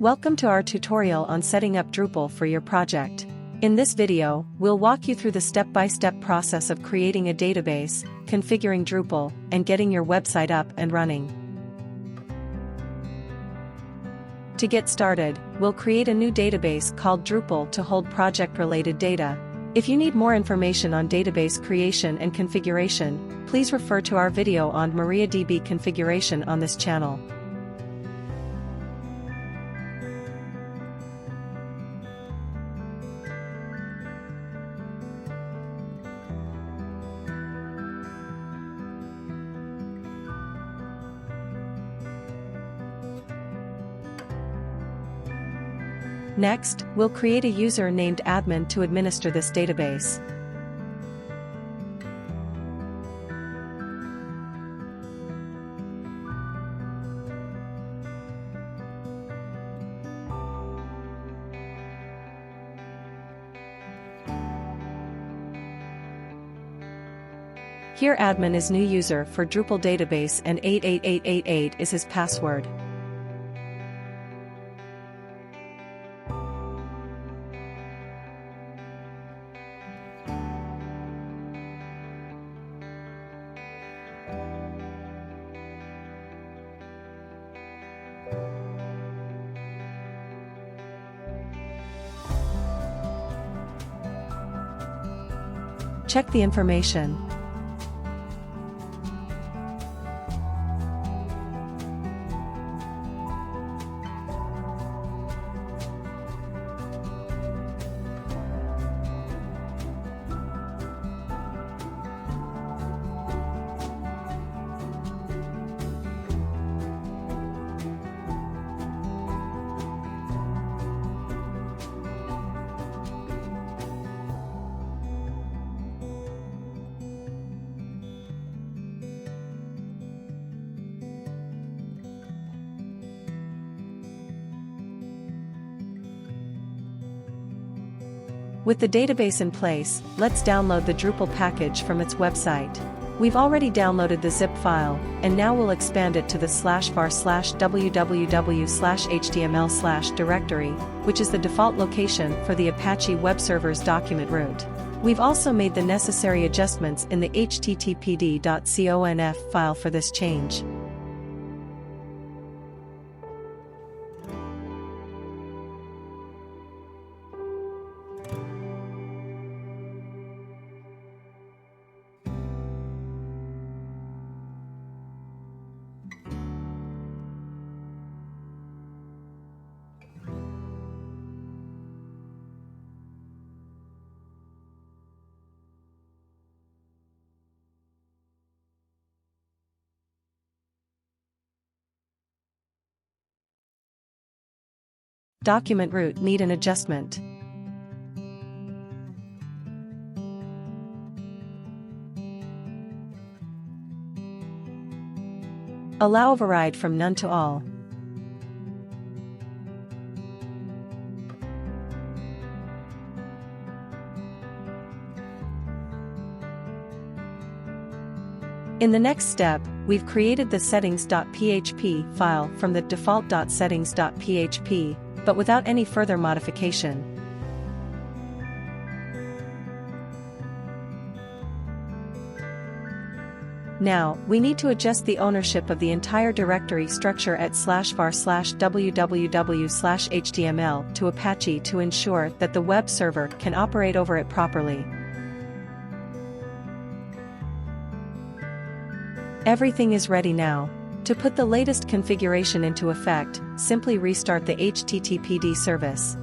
Welcome to our tutorial on setting up Drupal for your project. In this video, we'll walk you through the step-by-step process of creating a database, configuring Drupal, and getting your website up and running. To get started, we'll create a new database called Drupal to hold project-related data. If you need more information on database creation and configuration, please refer to our video on MariaDB configuration on this channel. Next, we'll create a user named admin to administer this database. Here admin is new user for Drupal database and 88888 is his password. Check the information. With the database in place, let's download the Drupal package from its website. We've already downloaded the zip file, and now we'll expand it to the /var/www/html/ directory, which is the default location for the Apache web server's document root. We've also made the necessary adjustments in the httpd.conf file for this change. Document root need an adjustment. Allow override from none to all. In the next step, we've created the settings.php file from the default.settings.php, but without any further modification. Now, we need to adjust the ownership of the entire directory structure at /var/www/html to Apache to ensure that the web server can operate over it properly. Everything is ready now. To put the latest configuration into effect, simply restart the HTTPD service.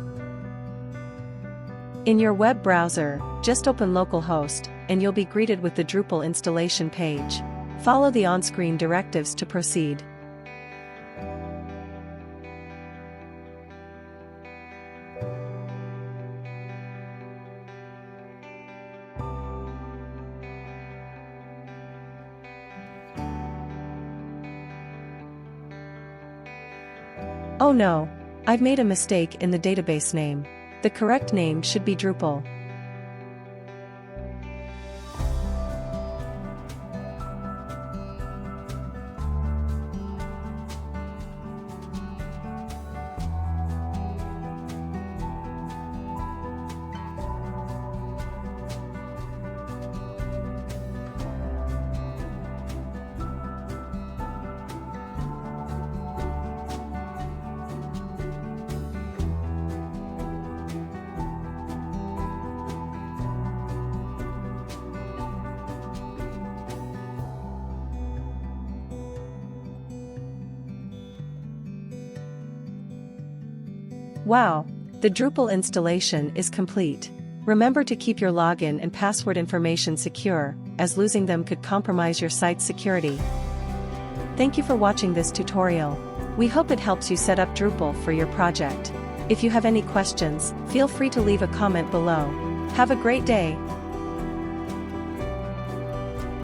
In your web browser, just open localhost, and you'll be greeted with the Drupal installation page. Follow the on-screen directives to proceed. Oh no! I've made a mistake in the database name. The correct name should be Drupal. Wow! The Drupal installation is complete. Remember to keep your login and password information secure, as losing them could compromise your site's security. Thank you for watching this tutorial. We hope it helps you set up Drupal for your project. If you have any questions, feel free to leave a comment below. Have a great day.